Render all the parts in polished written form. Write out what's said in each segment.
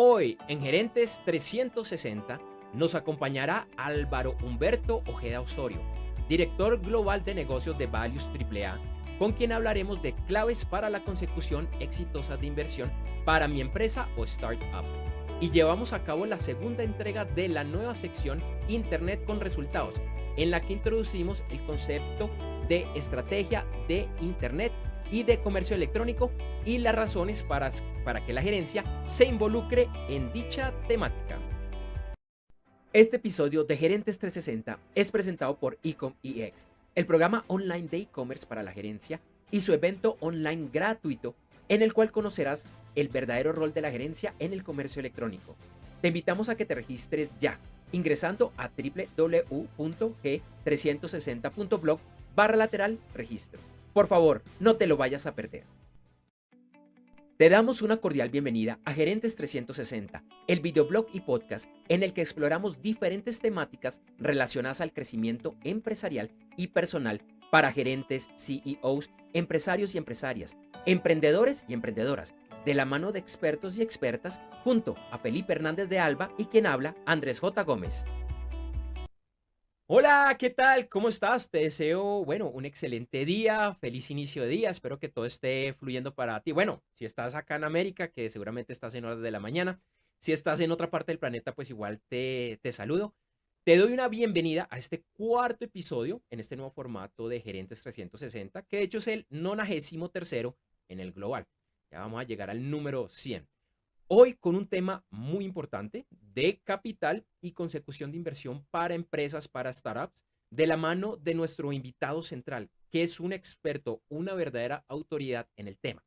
Hoy en Gerentes 360 nos acompañará Álvaro Humberto Ojeda Osorio, director global de negocios de Values AAA, con quien hablaremos de claves para la consecución exitosa de inversión para mi empresa o startup. Y llevamos a cabo la segunda entrega de la nueva sección Internet con resultados, en la que introducimos el concepto de estrategia de Internet y de comercio electrónico y las razones para que la gerencia se involucre en dicha temática. Este episodio de Gerentes 360 es presentado por EcomEX, el programa online de e-commerce para la gerencia y su evento online gratuito en el cual conocerás el verdadero rol de la gerencia en el comercio electrónico. Te invitamos a que te registres ya ingresando a www.g360.blog/registro. Por favor, no te lo vayas a perder. Te damos una cordial bienvenida a Gerentes 360, el videoblog y podcast en el que exploramos diferentes temáticas relacionadas al crecimiento empresarial y personal para gerentes, CEOs, empresarios y empresarias, emprendedores y emprendedoras, de la mano de expertos y expertas, junto a Felipe Hernández de Alba y quien habla, Andrés J. Gómez. Hola, ¿qué tal? ¿Cómo estás? Te deseo, un excelente día, feliz inicio de día, espero que todo esté fluyendo para ti. Bueno, si estás acá en América, que seguramente estás en horas de la mañana, si estás en otra parte del planeta, pues igual te saludo. Te doy una bienvenida a este cuarto episodio en este nuevo formato de Gerentes 360, que de hecho es el 93º en el global. Ya vamos a llegar al número 100. Hoy con un tema muy importante de capital y consecución de inversión para empresas, para startups, de la mano de nuestro invitado central, que es un experto, una verdadera autoridad en el tema.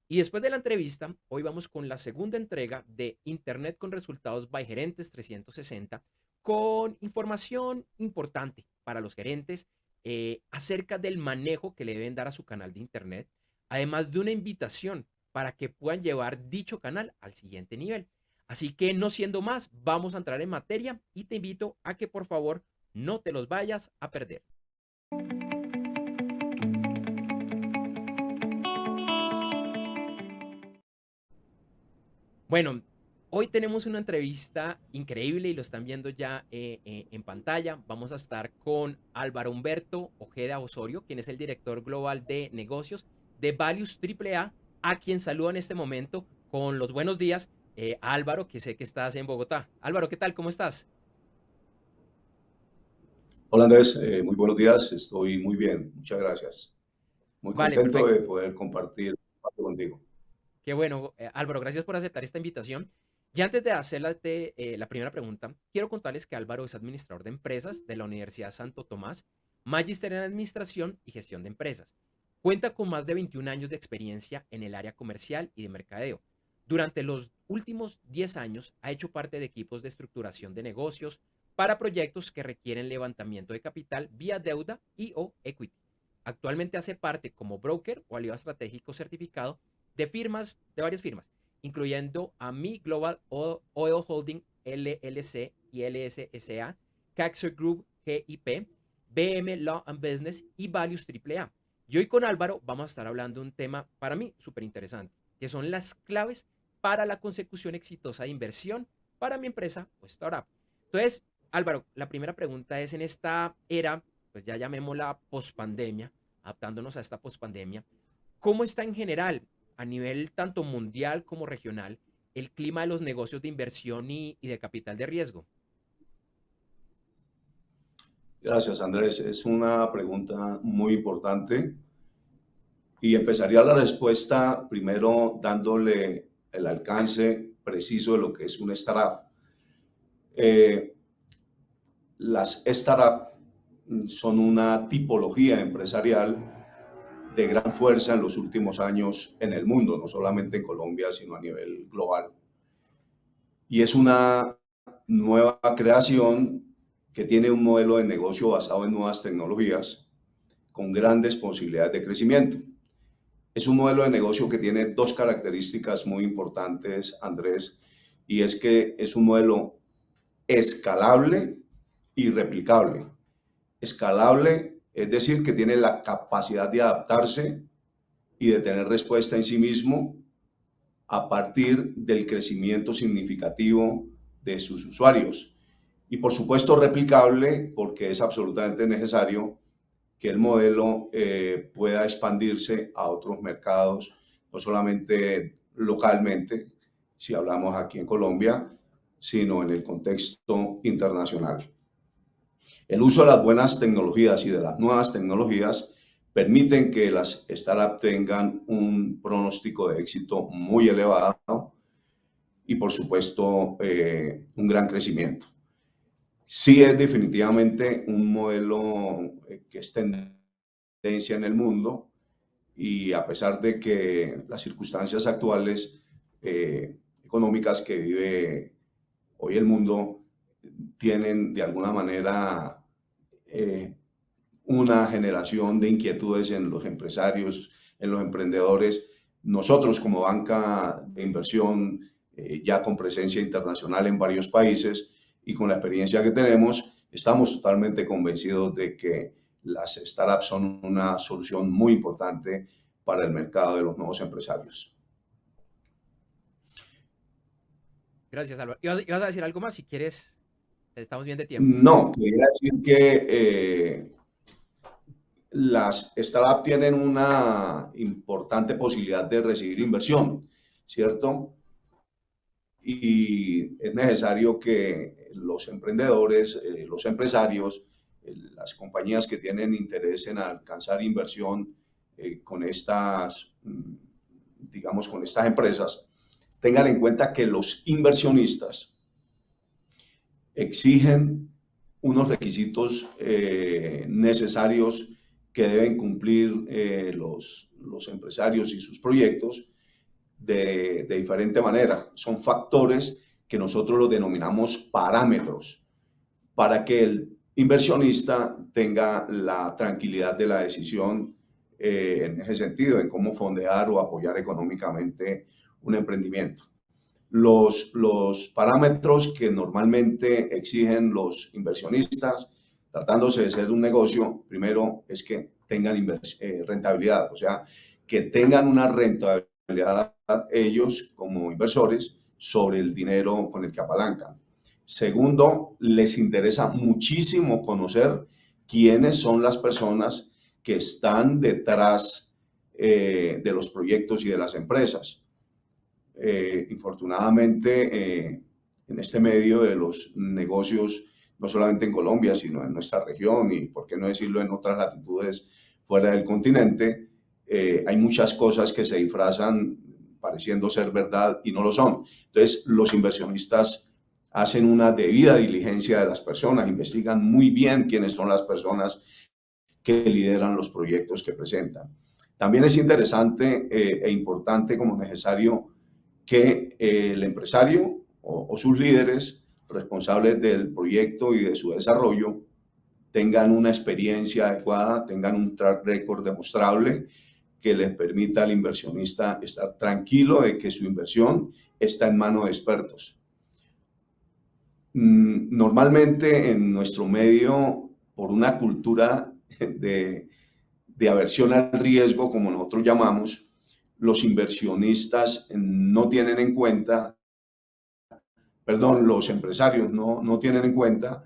Y después de la entrevista, hoy vamos con la segunda entrega de Internet con resultados by Gerentes 360, con información importante para los gerentes acerca del manejo que le deben dar a su canal de Internet, además de una invitación para que puedan llevar dicho canal al siguiente nivel. Así que no siendo más, vamos a entrar en materia y te invito a que por favor no te los vayas a perder. Bueno, hoy tenemos una entrevista increíble y lo están viendo ya en pantalla. Vamos a estar con Álvaro Humberto Ojeda Osorio, quien es el director global de negocios de Values AAA, a quien saludo en este momento con los buenos días, Álvaro, que sé que estás en Bogotá. Álvaro, ¿qué tal? ¿Cómo estás? Hola Andrés, muy buenos días, estoy muy bien, muchas gracias. Muy Vale, contento perfecto. de poder compartir contigo. Qué bueno, Álvaro, gracias por aceptar esta invitación. Y antes de hacer la primera pregunta, quiero contarles que Álvaro es administrador de empresas de la Universidad Santo Tomás, magíster en administración y gestión de empresas. Cuenta con más de 21 años de experiencia en el área comercial y de mercadeo. Durante los últimos 10 años ha hecho parte de equipos de estructuración de negocios para proyectos que requieren levantamiento de capital vía deuda y o equity. Actualmente hace parte como broker o aliado estratégico certificado de varias firmas, incluyendo a Mi Global Oil Holding LLC y LSSA, Caxer Group GIP, BM Law and Business y Values AAA. Y hoy con Álvaro vamos a estar hablando de un tema para mí súper interesante, que son las claves para la consecución exitosa de inversión para mi empresa o startup. Entonces, Álvaro, la primera pregunta es en esta era, pues ya llamémosla pospandemia, adaptándonos a esta pospandemia, ¿cómo está en general a nivel tanto mundial como regional el clima de los negocios de inversión y de capital de riesgo? Gracias Andrés, es una pregunta muy importante y empezaría la respuesta primero dándole el alcance preciso de lo que es una startup. Eh, las startups son una tipología empresarial de gran fuerza en los últimos años en el mundo, no solamente en Colombia, sino a nivel global. Y es una nueva creación que tiene un modelo de negocio basado en nuevas tecnologías con grandes posibilidades de crecimiento. Es un modelo de negocio que tiene dos características muy importantes, Andrés, y es que es un modelo escalable y replicable. Escalable es decir, que tiene la capacidad de adaptarse y de tener respuesta en sí mismo a partir del crecimiento significativo de sus usuarios. Y por supuesto replicable, porque es absolutamente necesario que el modelo pueda expandirse a otros mercados, no solamente localmente, si hablamos aquí en Colombia, sino en el contexto internacional. El uso de las buenas tecnologías y de las nuevas tecnologías permiten que las startups tengan un pronóstico de éxito muy elevado y, por supuesto, un gran crecimiento. Sí es definitivamente un modelo que es tendencia en el mundo y a pesar de que las circunstancias actuales económicas que vive hoy el mundo tienen de alguna manera una generación de inquietudes en los empresarios, en los emprendedores. Nosotros como banca de inversión, ya con presencia internacional en varios países y con la experiencia que tenemos, estamos totalmente convencidos de que las startups son una solución muy importante para el mercado de los nuevos empresarios. Gracias, Álvaro. ¿Ibas a decir algo más? Si quieres, estamos bien de tiempo. No, quería decir que las startups tienen una importante posibilidad de recibir inversión, ¿cierto? Y es necesario que los emprendedores, los empresarios, las compañías que tienen interés en alcanzar inversión con estas, digamos, con estas empresas, tengan en cuenta que los inversionistas exigen unos requisitos necesarios que deben cumplir los empresarios y sus proyectos de diferente manera. Son factores que nosotros los denominamos parámetros para que el inversionista tenga la tranquilidad de la decisión en ese sentido, en cómo fondear o apoyar económicamente un emprendimiento. Los parámetros que normalmente exigen los inversionistas, tratándose de ser un negocio, primero es que tengan rentabilidad, o sea, que tengan una rentabilidad ellos como inversores sobre el dinero con el que apalancan. Segundo, les interesa muchísimo conocer quiénes son las personas que están detrás de los proyectos y de las empresas. Infortunadamente, en este medio de los negocios, no solamente en Colombia, sino en nuestra región y, por qué no decirlo, en otras latitudes fuera del continente, hay muchas cosas que se disfrazan pareciendo ser verdad y no lo son. Entonces, los inversionistas hacen una debida diligencia de las personas, investigan muy bien quiénes son las personas que lideran los proyectos que presentan. También es interesante e importante como necesario que el empresario o sus líderes responsables del proyecto y de su desarrollo tengan una experiencia adecuada, tengan un track record demostrable que les permita al inversionista estar tranquilo de que su inversión está en manos de expertos. Normalmente en nuestro medio, por una cultura de aversión al riesgo, como nosotros llamamos, los inversionistas no tienen en cuenta, perdón, los empresarios no tienen en cuenta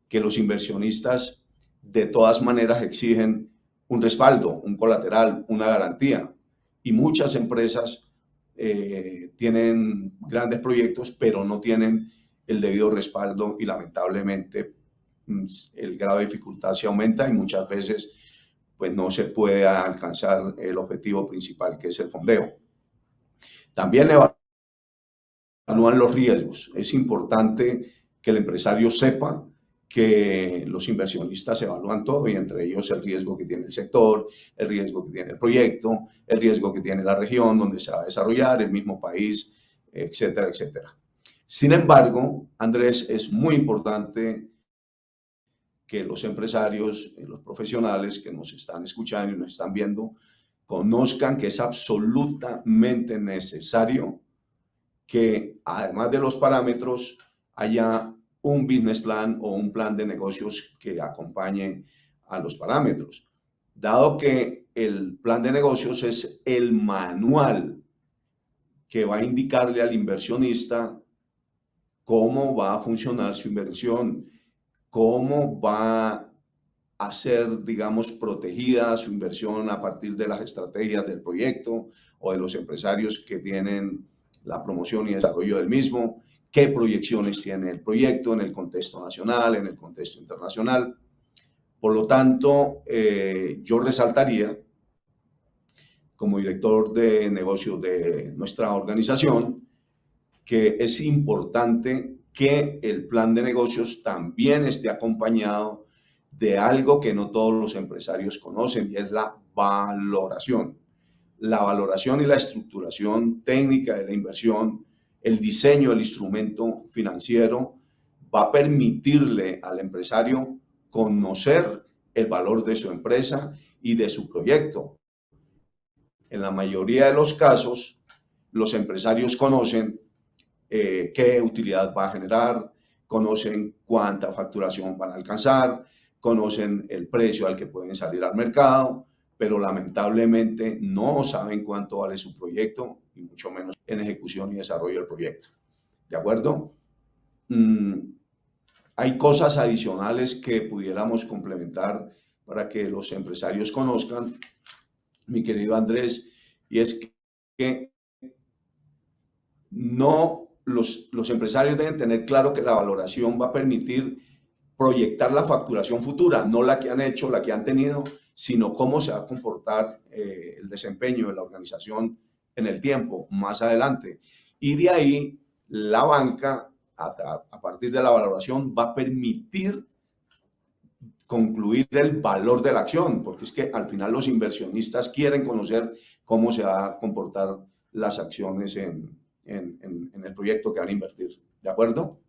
que los inversionistas de todas maneras exigen un respaldo, un colateral, una garantía. Y muchas empresas tienen grandes proyectos, pero no tienen el debido respaldo y lamentablemente el grado de dificultad se aumenta y muchas veces pues no se puede alcanzar el objetivo principal, que es el fondeo. También evalúan los riesgos. Es importante que el empresario sepa que los inversionistas evalúan todo y entre ellos el riesgo que tiene el sector, el riesgo que tiene el proyecto, el riesgo que tiene la región donde se va a desarrollar, el mismo país, etcétera, etcétera. Sin embargo, Andrés, es muy importante que los empresarios, los profesionales que nos están escuchando y nos están viendo, conozcan que es absolutamente necesario que además de los parámetros haya un business plan o un plan de negocios que acompañe a los parámetros. Dado que el plan de negocios es el manual que va a indicarle al inversionista cómo va a funcionar su inversión, cómo va a ser, digamos, protegida su inversión a partir de las estrategias del proyecto o de los empresarios que tienen la promoción y desarrollo del mismo, qué proyecciones tiene el proyecto en el contexto nacional, en el contexto internacional. Por lo tanto, yo resaltaría, como director de negocios de nuestra organización, que es importante que el plan de negocios también esté acompañado de algo que no todos los empresarios conocen, y es la valoración. La valoración y la estructuración técnica de la inversión, el diseño del instrumento financiero, va a permitirle al empresario conocer el valor de su empresa y de su proyecto. En la mayoría de los casos, los empresarios conocen qué utilidad va a generar, conocen cuánta facturación van a alcanzar, conocen el precio al que pueden salir al mercado, pero lamentablemente no saben cuánto vale su proyecto y mucho menos en ejecución y desarrollo del proyecto. ¿De acuerdo? Hay cosas adicionales que pudiéramos complementar para que los empresarios conozcan, mi querido Andrés, y es que no, los empresarios deben tener claro que la valoración va a permitir proyectar la facturación futura, no la que han hecho, la que han tenido, sino cómo se va a comportar el desempeño de la organización en el tiempo, más adelante. Y de ahí, la banca, a partir de la valoración, va a permitir concluir el valor de la acción, porque es que al final los inversionistas quieren conocer cómo se va a comportar las acciones en el proyecto que van a invertir. ¿De acuerdo?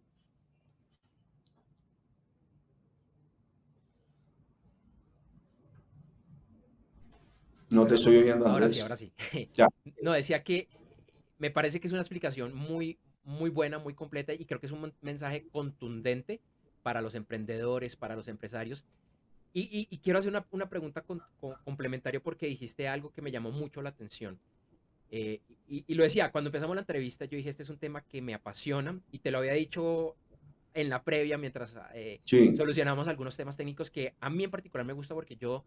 No te estoy oyendo, Ahora sí, Andrés. ahora sí. Ya. No, decía que me parece que es una explicación muy, muy buena, muy completa y creo que es un mensaje contundente para los emprendedores, para los empresarios. Y quiero hacer una pregunta complementaria porque dijiste algo que me llamó mucho la atención. Y lo decía, cuando empezamos la entrevista, yo dije, este es un tema que me apasiona y te lo había dicho en la previa mientras Sí, solucionamos algunos temas técnicos que a mí en particular me gusta porque yo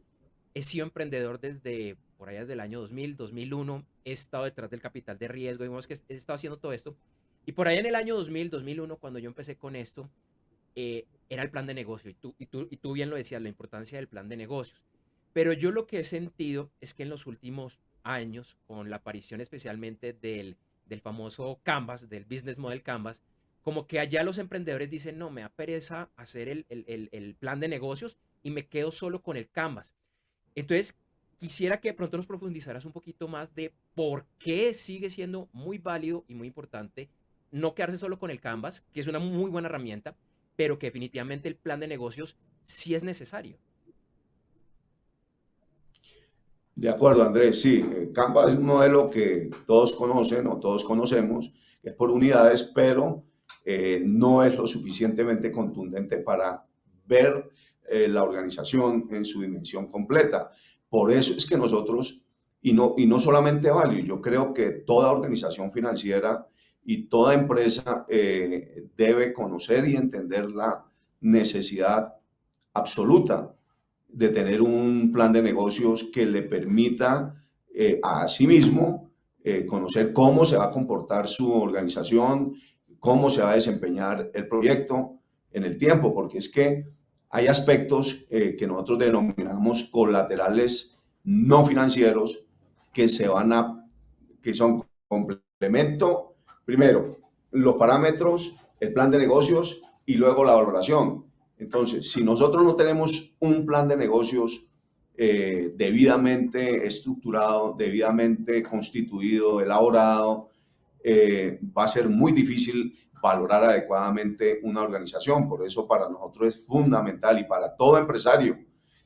he sido emprendedor desde por allá desde el año 2000, 2001, he estado detrás del capital de riesgo, digamos que he estado haciendo todo esto. Y por allá en el año 2000, 2001, cuando yo empecé con esto, era el plan de negocio. Y tú bien lo decías, la importancia del plan de negocios. Pero yo lo que he sentido es que en los últimos años, con la aparición especialmente del famoso Canvas, del Business Model Canvas, como que allá los emprendedores dicen, no, me da pereza hacer el plan de negocios y me quedo solo con el Canvas. Entonces, quisiera que de pronto nos profundizaras un poquito más de por qué sigue siendo muy válido y muy importante no quedarse solo con el Canvas, que es una muy buena herramienta, pero que definitivamente el plan de negocios sí es necesario. de acuerdo, Andrés. Sí, Canva es un modelo que todos conocen o todos conocemos, es por unidades, pero no es lo suficientemente contundente para ver la organización en su dimensión completa. Por eso es que nosotros, y no solamente Value, yo creo que toda organización financiera y toda empresa debe conocer y entender la necesidad absoluta de tener un plan de negocios que le permita a sí mismo conocer cómo se va a comportar su organización, cómo se va a desempeñar el proyecto en el tiempo, porque es que hay aspectos que nosotros denominamos colaterales no financieros que se van a, que son complemento, primero, los parámetros, el plan de negocios y luego la valoración. Entonces, si nosotros no tenemos un plan de negocios debidamente estructurado, debidamente constituido, elaborado, va a ser muy difícil valorar adecuadamente una organización. Por eso para nosotros es fundamental y para todo empresario,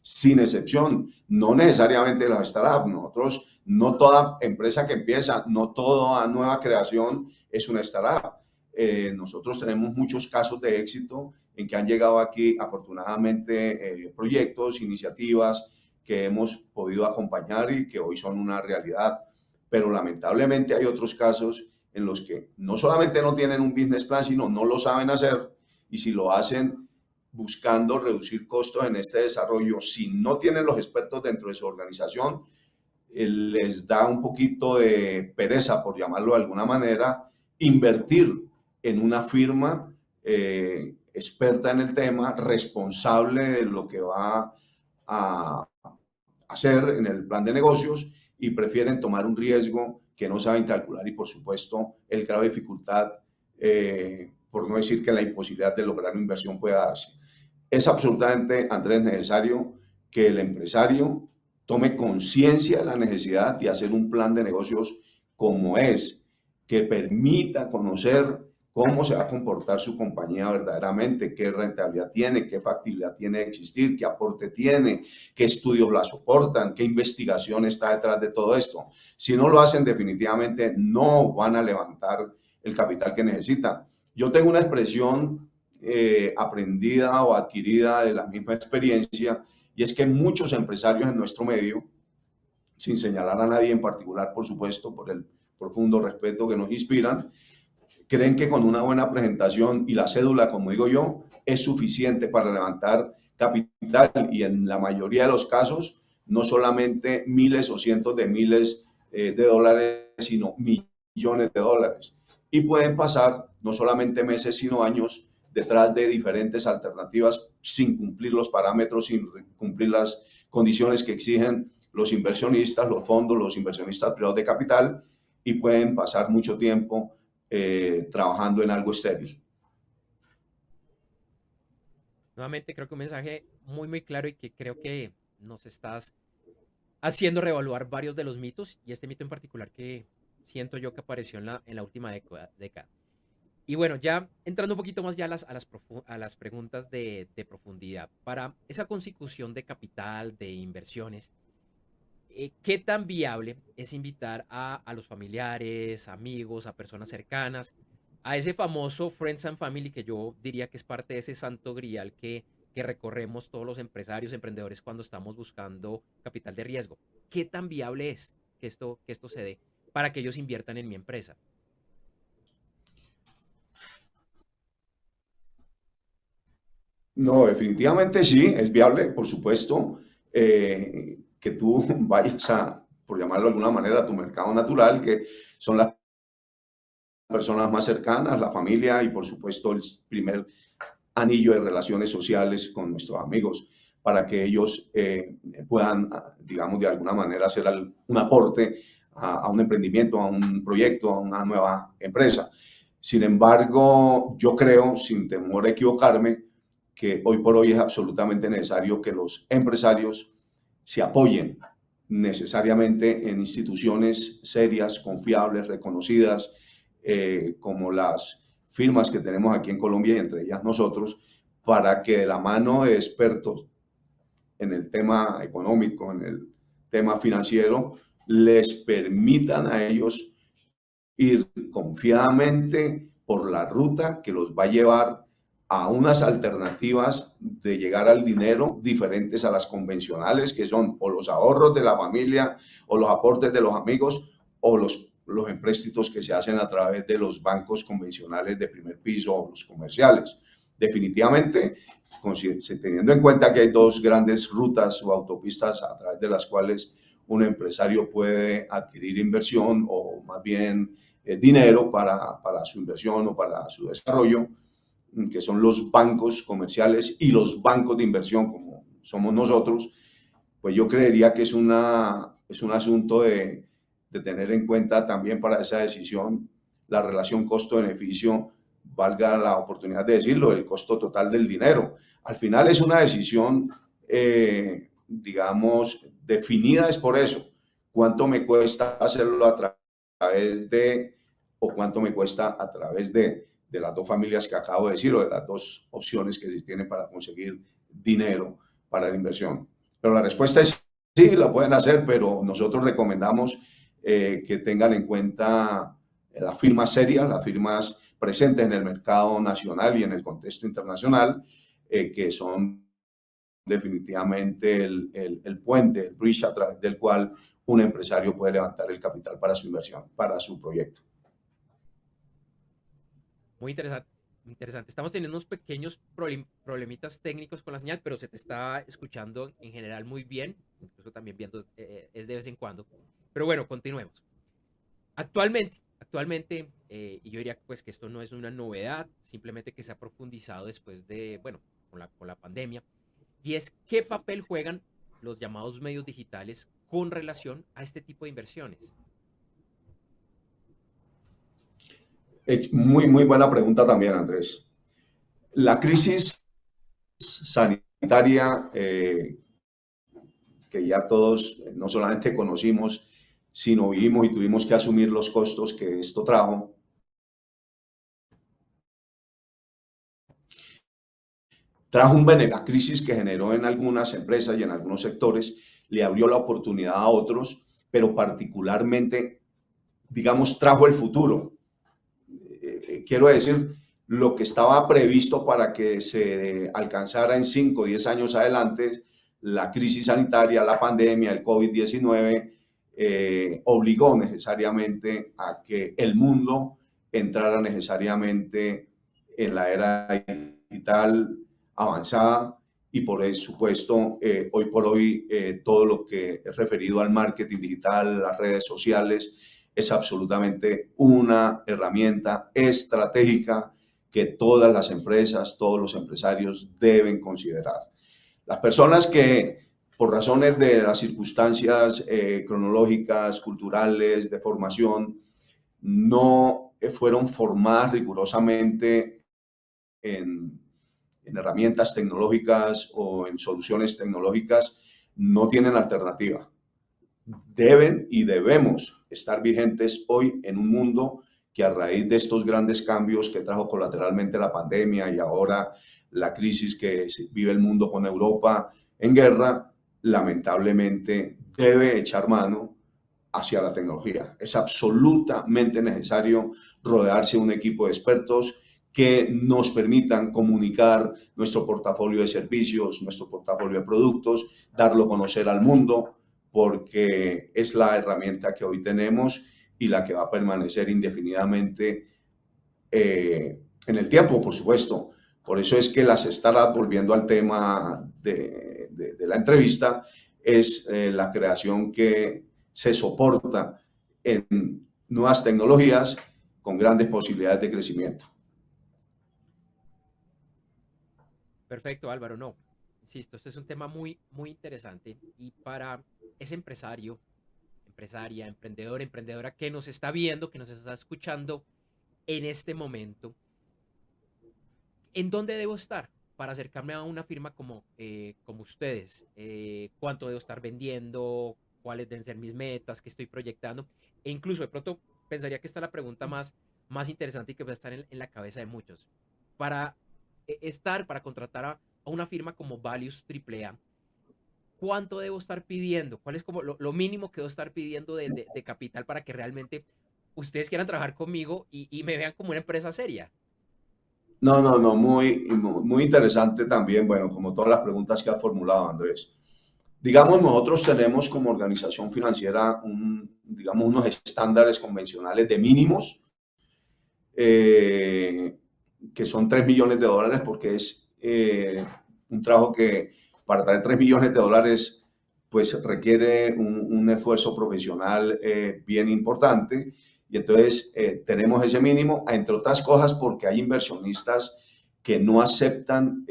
sin excepción, no necesariamente las startups. Nosotros, no toda empresa que empieza, no toda nueva creación es una startup. Nosotros tenemos muchos casos de éxito en que han llegado aquí, afortunadamente, proyectos, iniciativas que hemos podido acompañar y que hoy son una realidad. Pero lamentablemente hay otros casos en los que no solamente no tienen un business plan, sino no lo saben hacer, y si lo hacen buscando reducir costos en este desarrollo, si no tienen los expertos dentro de su organización, les da un poquito de pereza, por llamarlo de alguna manera, invertir en una firma experta en el tema, responsable de lo que va a hacer en el plan de negocios, y prefieren tomar un riesgo que no saben calcular, y por supuesto el grado de dificultad, por no decir que la imposibilidad de lograr una inversión pueda darse. Es absolutamente, Andrés, necesario que el empresario tome conciencia de la necesidad de hacer un plan de negocios como es, que permita conocer cómo se va a comportar su compañía verdaderamente, qué rentabilidad tiene, qué factibilidad tiene de existir, qué aporte tiene, qué estudios la soportan, qué investigación está detrás de todo esto. Si no lo hacen, definitivamente no van a levantar el capital que necesitan. Yo tengo una expresión aprendida o adquirida de la misma experiencia, y es que muchos empresarios en nuestro medio, sin señalar a nadie en particular, por supuesto, por el profundo respeto que nos inspiran, creen que con una buena presentación y la cédula, como digo yo, es suficiente para levantar capital, y en la mayoría de los casos no solamente miles o cientos de miles de dólares, sino millones de dólares. Y pueden pasar no solamente meses, sino años detrás de diferentes alternativas sin cumplir los parámetros, sin cumplir las condiciones que exigen los inversionistas, los fondos, los inversionistas privados de capital, y pueden pasar mucho tiempo trabajando en algo estéril. Nuevamente creo que un mensaje muy, muy claro y que creo que nos estás haciendo reevaluar varios de los mitos y este mito en particular que siento yo que apareció en la última década. Y bueno, ya entrando un poquito más ya a las preguntas de profundidad, para esa consecución de capital, de inversiones, ¿qué tan viable es invitar a los familiares, amigos, a personas cercanas, a ese famoso Friends and Family que yo diría que es parte de ese santo grial que recorremos todos los empresarios, emprendedores cuando estamos buscando capital de riesgo? ¿Qué tan viable es que esto se dé para que ellos inviertan en mi empresa? No, definitivamente sí, es viable, por supuesto, que tú vayas a, por llamarlo de alguna manera, a tu mercado natural, que son las personas más cercanas, la familia, y por supuesto el primer anillo de relaciones sociales con nuestros amigos, para que ellos puedan, digamos, de alguna manera hacer un aporte a un emprendimiento, a un proyecto, a una nueva empresa. Sin embargo, yo creo, sin temor a equivocarme, que hoy por hoy es absolutamente necesario que los empresarios se apoyen necesariamente en instituciones serias, confiables, reconocidas, como las firmas que tenemos aquí en Colombia, y entre ellas nosotros, para que de la mano de expertos en el tema económico, en el tema financiero, les permitan a ellos ir confiadamente por la ruta que los va a llevar a unas alternativas de llegar al dinero diferentes a las convencionales, que son o los ahorros de la familia, o los aportes de los amigos, o los empréstitos que se hacen a través de los bancos convencionales de primer piso o los comerciales. Definitivamente, teniendo en cuenta que hay dos grandes rutas o autopistas a través de las cuales un empresario puede adquirir inversión, o más bien dinero para su inversión o para su desarrollo, que son los bancos comerciales y los bancos de inversión, como somos nosotros, pues yo creería que es un asunto de tener en cuenta también para esa decisión la relación costo-beneficio, valga la oportunidad de decirlo, el costo total del dinero. Al final es una decisión, digamos, definida es por eso. ¿Cuánto me cuesta hacerlo a través de, o cuánto me cuesta a través de las dos familias que acabo de decir, o de las dos opciones que se tienen para conseguir dinero para la inversión? Pero la respuesta es sí, la pueden hacer, pero nosotros recomendamos que tengan en cuenta las firmas serias, las firmas presentes en el mercado nacional y en el contexto internacional, que son definitivamente el puente, el bridge a través del cual un empresario puede levantar el capital para su inversión, para su proyecto. Muy interesante. Interesante. Estamos teniendo unos pequeños problemitas técnicos con la señal, pero se te está escuchando en general muy bien. Incluso también viendo es de vez en cuando. Pero bueno, continuemos. Actualmente, y yo diría pues que esto no es una novedad, simplemente que se ha profundizado después de, bueno, con la pandemia, y es qué papel juegan los llamados medios digitales con relación a este tipo de inversiones. Muy, muy buena pregunta también, Andrés. La crisis sanitaria que ya todos no solamente conocimos, sino vivimos y tuvimos que asumir los costos que esto trajo, trajo un beneficio. La crisis que generó en algunas empresas y en algunos sectores le abrió la oportunidad a otros, pero particularmente, digamos, trajo el futuro. Quiero decir, lo que estaba previsto para que se alcanzara en 5 o 10 años adelante, la crisis sanitaria, la pandemia, el COVID-19, obligó necesariamente a que el mundo entrara necesariamente en la era digital avanzada y por supuesto, hoy por hoy, todo lo que es referido al marketing digital, las redes sociales, es absolutamente una herramienta estratégica que todas las empresas, todos los empresarios deben considerar. Las personas que por razones de las circunstancias cronológicas, culturales, de formación, no fueron formadas rigurosamente en, en herramientas tecnológicas o en soluciones tecnológicas, no tienen alternativa. Deben y debemos estar vigentes hoy en un mundo que a raíz de estos grandes cambios que trajo colateralmente la pandemia y ahora la crisis que vive el mundo con Europa en guerra, lamentablemente debe echar mano hacia la tecnología. Es absolutamente necesario rodearse de un equipo de expertos que nos permitan comunicar nuestro portafolio de servicios, nuestro portafolio de productos, darlo a conocer al mundo, porque es la herramienta que hoy tenemos y la que va a permanecer indefinidamente en el tiempo, por supuesto. Por eso es que las startups, volviendo al tema de la entrevista, es la creación que se soporta en nuevas tecnologías con grandes posibilidades de crecimiento. Perfecto, Álvaro. No, insisto, este es un tema muy, muy interesante y para ese empresario, empresaria, emprendedor, emprendedora que nos está viendo, que nos está escuchando en este momento, ¿en dónde debo estar para acercarme a una firma como ustedes? ¿Cuánto debo estar vendiendo? ¿Cuáles deben ser mis metas? ¿Qué estoy proyectando? E incluso de pronto pensaría que esta es la pregunta más interesante y que va a estar en la cabeza de muchos. Para para contratar a una firma como Valius AAA, ¿cuánto debo estar pidiendo? ¿Cuál es como lo mínimo que debo estar pidiendo de capital para que realmente ustedes quieran trabajar conmigo y me vean como una empresa seria? No, no, no, muy interesante también, bueno, como todas las preguntas que ha formulado Andrés. Digamos, nosotros tenemos como organización financiera, digamos, unos estándares convencionales de mínimos, eh, que son 3 millones de dólares, porque es un trabajo que para traer 3 millones de dólares, pues requiere un esfuerzo profesional bien importante. Y entonces tenemos ese mínimo, entre otras cosas, porque hay inversionistas que no aceptan,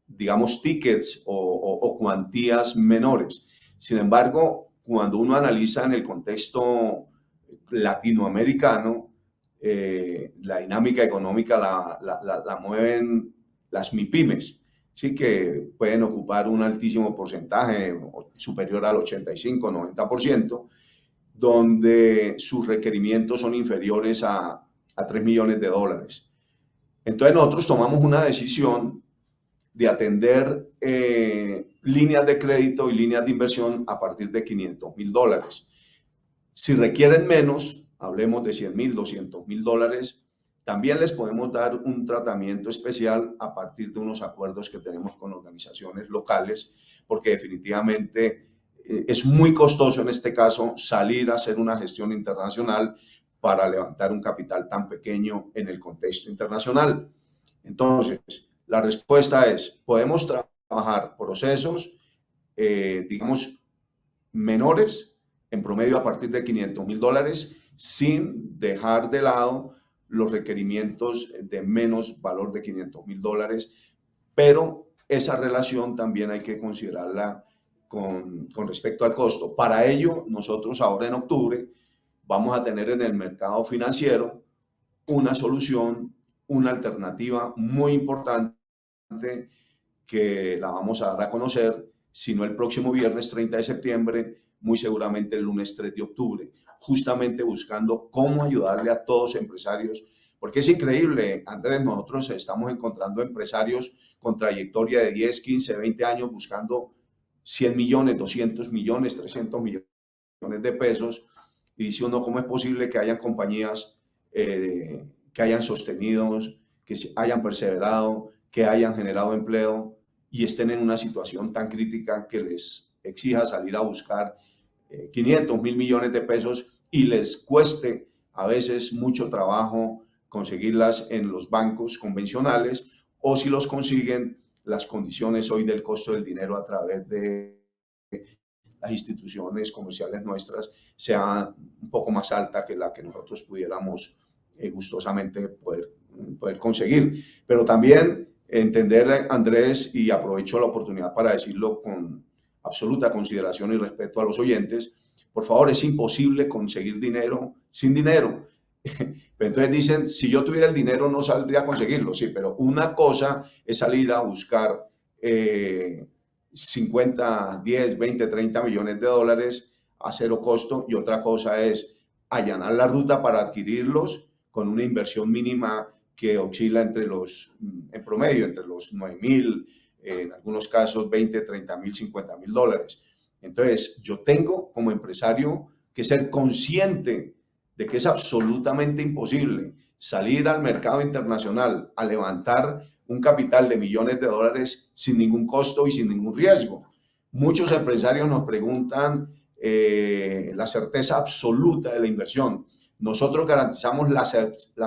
digamos, tickets o cuantías menores. Sin embargo, cuando uno analiza en el contexto latinoamericano, la dinámica económica la mueven las MIPIMES, sí que pueden ocupar un altísimo porcentaje, superior al 85-90%, donde sus requerimientos son inferiores a 3 millones de dólares. Entonces nosotros tomamos una decisión de atender líneas de crédito y líneas de inversión a partir de $500,000. Si requieren menos, hablemos de 100,000, $200,000, también les podemos dar un tratamiento especial a partir de unos acuerdos que tenemos con organizaciones locales, porque definitivamente es muy costoso en este caso salir a hacer una gestión internacional para levantar un capital tan pequeño en el contexto internacional. Entonces, la respuesta es, podemos trabajar procesos, digamos, menores, en promedio a partir de $500,000, sin dejar de lado los requerimientos de menos valor de $500,000, pero esa relación también hay que considerarla con respecto al costo. Para ello, nosotros ahora en octubre vamos a tener en el mercado financiero una solución, una alternativa muy importante que la vamos a dar a conocer, si no el próximo viernes 30 de septiembre, muy seguramente el lunes 3 de octubre, justamente buscando cómo ayudarle a todos los empresarios, porque es increíble, Andrés, nosotros estamos encontrando empresarios con trayectoria de 10, 15, 20 años buscando 100 millones, 200 millones, 300 millones de pesos, y dice uno, ¿cómo es posible que hayan compañías que hayan sostenido, que hayan perseverado, que hayan generado empleo y estén en una situación tan crítica que les exija salir a buscar 500, 1.000 millones de pesos y les cueste a veces mucho trabajo conseguirlas en los bancos convencionales, o si los consiguen, las condiciones hoy del costo del dinero a través de las instituciones comerciales nuestras sea un poco más alta que la que nosotros pudiéramos gustosamente poder conseguir. Pero también entender, Andrés, y aprovecho la oportunidad para decirlo con absoluta consideración y respeto a los oyentes, por favor, es imposible conseguir dinero sin dinero. Pero entonces dicen, si yo tuviera el dinero no saldría a conseguirlo, sí, pero una cosa es salir a buscar 50, 10, 20, 30 millones de dólares a cero costo, y otra cosa es allanar la ruta para adquirirlos con una inversión mínima que oscila en promedio, entre los 9,000, en algunos casos 20, 30,000, 50,000 dólares. Entonces, yo tengo como empresario que ser consciente de que es absolutamente imposible salir al mercado internacional a levantar un capital de millones de dólares sin ningún costo y sin ningún riesgo. Muchos empresarios nos preguntan la certeza absoluta de la inversión. Nosotros garantizamos la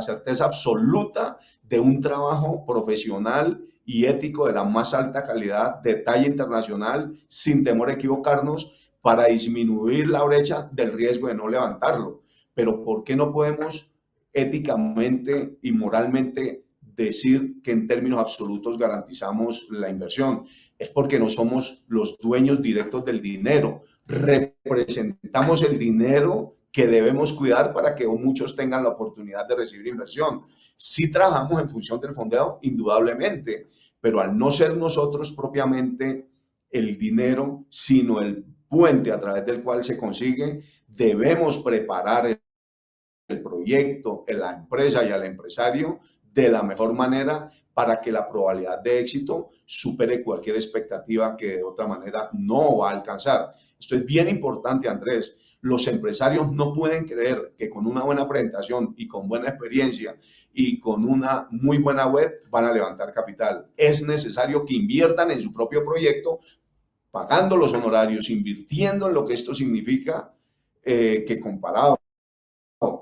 certeza absoluta de un trabajo profesional y ético de la más alta calidad, de talla internacional, sin temor a equivocarnos, para disminuir la brecha del riesgo de no levantarlo. Pero ¿por qué no podemos éticamente y moralmente decir que en términos absolutos garantizamos la inversión? Es porque no somos los dueños directos del dinero. Representamos el dinero que debemos cuidar para que muchos tengan la oportunidad de recibir inversión. Sí trabajamos en función del fondeo, indudablemente, pero al no ser nosotros propiamente el dinero, sino el puente a través del cual se consigue, debemos preparar el proyecto, la empresa y al empresario de la mejor manera para que la probabilidad de éxito supere cualquier expectativa que de otra manera no va a alcanzar. Esto es bien importante, Andrés. Los empresarios no pueden creer que con una buena presentación y con buena experiencia y con una muy buena web van a levantar capital. Es necesario que inviertan en su propio proyecto, pagando los honorarios, invirtiendo en lo que esto significa, que comparado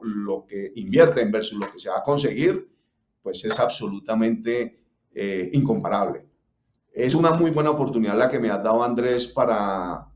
lo que invierten versus lo que se va a conseguir, pues es absolutamente incomparable. Es una muy buena oportunidad la que me has dado, Andrés, para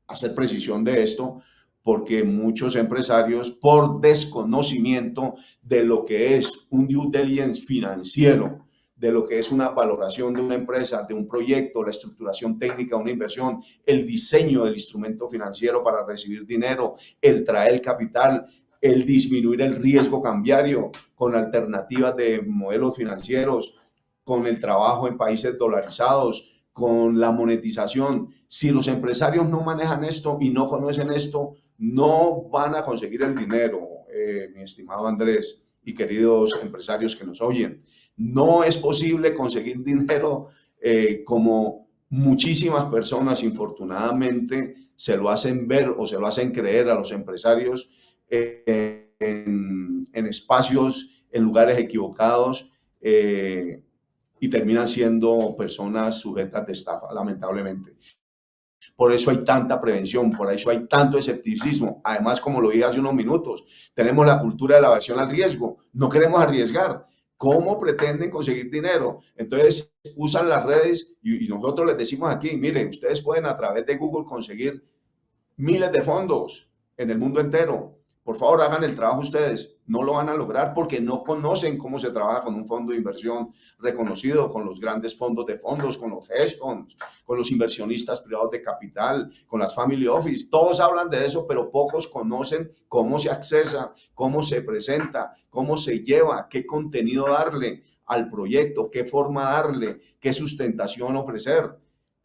hacer precisión de esto, porque muchos empresarios, por desconocimiento de lo que es un due diligence financiero, de lo que es una valoración de una empresa, de un proyecto, la estructuración técnica de una inversión, el diseño del instrumento financiero para recibir dinero, el traer el capital, el disminuir el riesgo cambiario con alternativas de modelos financieros, con el trabajo en países dolarizados, con la monetización. Si los empresarios no manejan esto y no conocen esto, no van a conseguir el dinero, mi estimado Andrés y queridos empresarios que nos oyen. No es posible conseguir dinero como muchísimas personas, infortunadamente, se lo hacen ver o se lo hacen creer a los empresarios en espacios, en lugares equivocados, y terminan siendo personas sujetas de estafa, lamentablemente. Por eso hay tanta prevención, por eso hay tanto escepticismo. Además, como lo dije hace unos minutos, tenemos la cultura de la aversión al riesgo. No queremos arriesgar. ¿Cómo pretenden conseguir dinero? Entonces, usan las redes y nosotros les decimos aquí, miren, ustedes pueden a través de Google conseguir miles de fondos en el mundo entero. Por favor, hagan el trabajo ustedes. No lo van a lograr porque no conocen cómo se trabaja con un fondo de inversión reconocido, con los grandes fondos de fondos, con los hedge funds, con los inversionistas privados de capital, con las family office. Todos hablan de eso, pero pocos conocen cómo se accesa, cómo se presenta, cómo se lleva, qué contenido darle al proyecto, qué forma darle, qué sustentación ofrecer,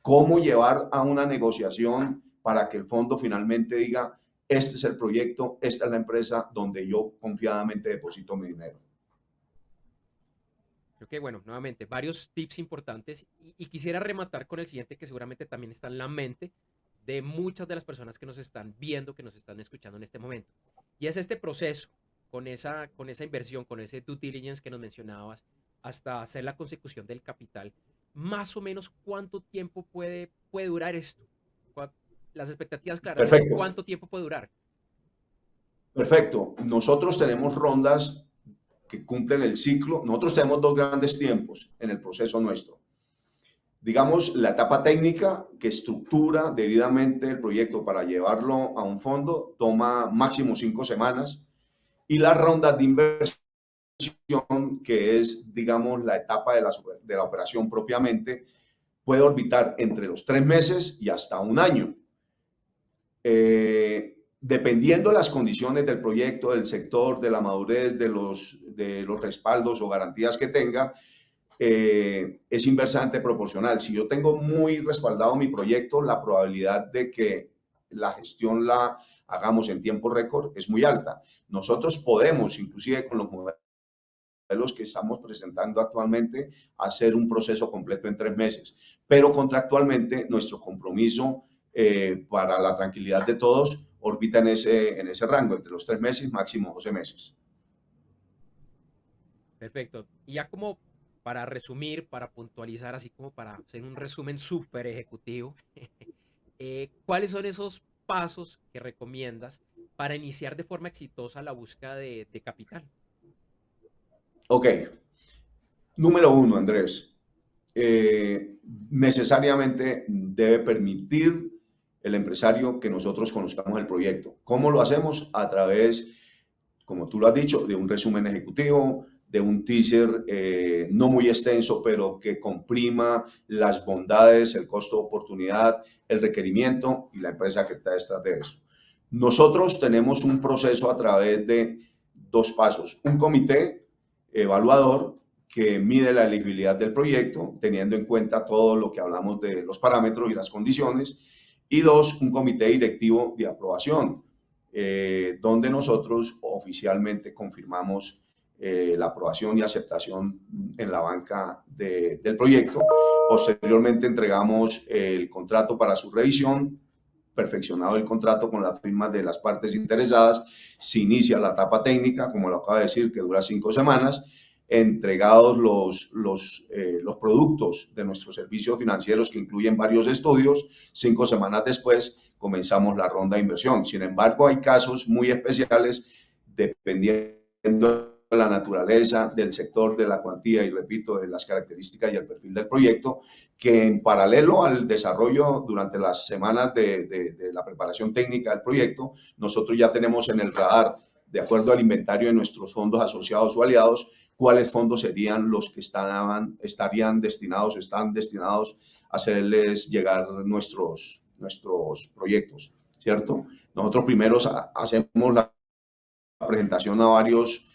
cómo llevar a una negociación para que el fondo finalmente diga, este es el proyecto, esta es la empresa donde yo confiadamente deposito mi dinero. Creo que, bueno, nuevamente, varios tips importantes y quisiera rematar con el siguiente que seguramente también está en la mente de muchas de las personas que nos están viendo, que nos están escuchando en este momento. Y es este proceso con esa inversión, con ese due diligence que nos mencionabas, hasta hacer la consecución del capital. Más o menos, ¿cuánto tiempo puede durar esto? Las expectativas claras, pero Perfecto, ¿cuánto tiempo puede durar? perfecto. Nosotros tenemos rondas que cumplen el ciclo. Nosotros tenemos dos grandes tiempos en el proceso nuestro. Digamos, la etapa técnica que estructura debidamente el proyecto para llevarlo a un fondo toma máximo 5 semanas y las rondas de inversión, que es, digamos, la etapa de la operación propiamente, puede orbitar entre los 3 meses y hasta un año. Dependiendo de las condiciones del proyecto, del sector, de la madurez, de los respaldos o garantías que tenga, es inversamente proporcional. Si yo tengo muy respaldado mi proyecto, la probabilidad de que la gestión la hagamos en tiempo récord es muy alta. Nosotros podemos, inclusive con los modelos que estamos presentando actualmente, hacer un proceso completo en 3 meses. Pero contractualmente nuestro compromiso para la tranquilidad de todos orbita en ese rango, entre los 3 meses, máximo 12 meses. Perfecto. Y ya como para resumir, para puntualizar, así como para hacer un resumen súper ejecutivo, ¿cuáles son esos pasos que recomiendas para iniciar de forma exitosa la búsqueda de capital? Ok, número uno, Andrés. Necesariamente debe permitir el empresario que nosotros conozcamos el proyecto. ¿Cómo lo hacemos? A través, como tú lo has dicho, de un resumen ejecutivo, de un teaser no muy extenso, pero que comprima las bondades, el costo de oportunidad, el requerimiento y la empresa que está detrás de eso. Nosotros tenemos un proceso a través de 2 pasos. Un comité evaluador que mide la elegibilidad del proyecto, teniendo en cuenta todo lo que hablamos de los parámetros y las condiciones. Y dos, un comité directivo de aprobación, donde nosotros oficialmente confirmamos la aprobación y aceptación en la banca del proyecto. Posteriormente entregamos el contrato para su revisión. Perfeccionado el contrato con las firmas de las partes interesadas, se inicia la etapa técnica, como lo acaba de decir, que dura 5 semanas, entregados los productos de nuestros servicios financieros que incluyen varios estudios. 5 semanas después comenzamos la ronda de inversión. Sin embargo, hay casos muy especiales dependiendo de la naturaleza del sector, de la cuantía y, repito, de las características y el perfil del proyecto, que en paralelo al desarrollo durante las semanas de la preparación técnica del proyecto, nosotros ya tenemos en el radar, de acuerdo al inventario de nuestros fondos asociados o aliados, cuáles fondos serían los que estarían destinados o están destinados a hacerles llegar nuestros proyectos, ¿cierto? Nosotros primero hacemos la presentación a varios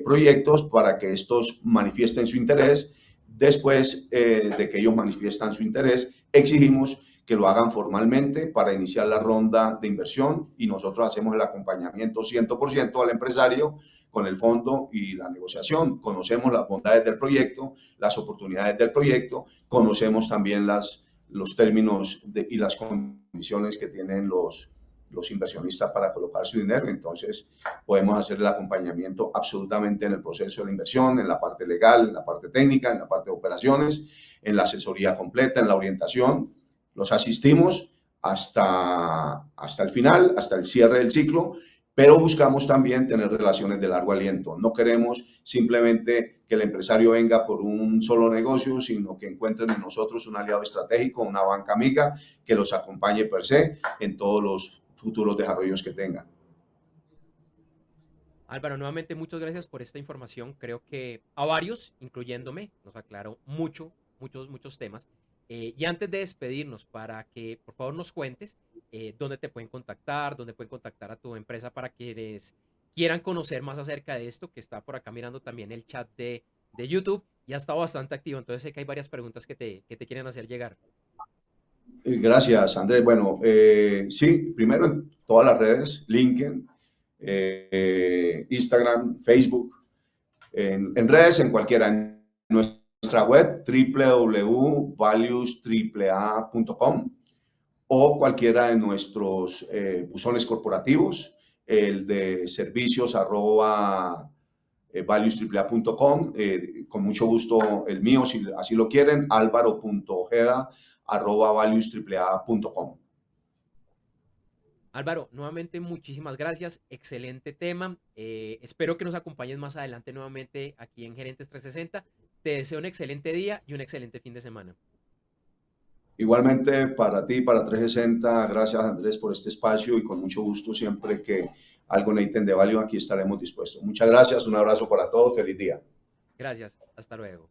proyectos para que estos manifiesten su interés. Después de que ellos manifiestan su interés, exigimos que lo hagan formalmente para iniciar la ronda de inversión y nosotros hacemos el acompañamiento 100% al empresario con el fondo y la negociación. Conocemos las bondades del proyecto, las oportunidades del proyecto, conocemos también los términos y las condiciones que tienen los inversionistas para colocar su dinero. Entonces podemos hacer el acompañamiento absolutamente en el proceso de la inversión, en la parte legal, en la parte técnica, en la parte de operaciones, en la asesoría completa, en la orientación. Los asistimos hasta el final, hasta el cierre del ciclo, pero buscamos también tener relaciones de largo aliento. No queremos simplemente que el empresario venga por un solo negocio, sino que encuentren en nosotros un aliado estratégico, una banca amiga que los acompañe per se en todos los futuros desarrollos que tengan. Álvaro, nuevamente muchas gracias por esta información. Creo que a varios, incluyéndome, nos aclaró muchos temas. Y antes de despedirnos, para que por favor nos cuentes dónde te pueden contactar, dónde pueden contactar a tu empresa para quienes quieran conocer más acerca de esto, que está por acá mirando también el chat de YouTube y ha estado bastante activo. Entonces sé que hay varias preguntas que te quieren hacer llegar. Gracias, Andrés. Bueno, sí, primero en todas las redes, LinkedIn, Instagram, Facebook, en redes, en cualquiera. En nuestra web, www.valuestraaa.com o cualquiera de nuestros buzones corporativos, el de servicios @valuestraaa.com, con mucho gusto el mío, si así lo quieren, alvaro.ojeda@valuestraaa.com. Álvaro, nuevamente muchísimas gracias, excelente tema. Espero que nos acompañes más adelante nuevamente aquí en Gerentes 360. Te deseo un excelente día y un excelente fin de semana. Igualmente para ti, para 360, gracias Andrés por este espacio y con mucho gusto siempre que algo necesiten de Value aquí estaremos dispuestos. Muchas gracias, un abrazo para todos, feliz día. Gracias, hasta luego.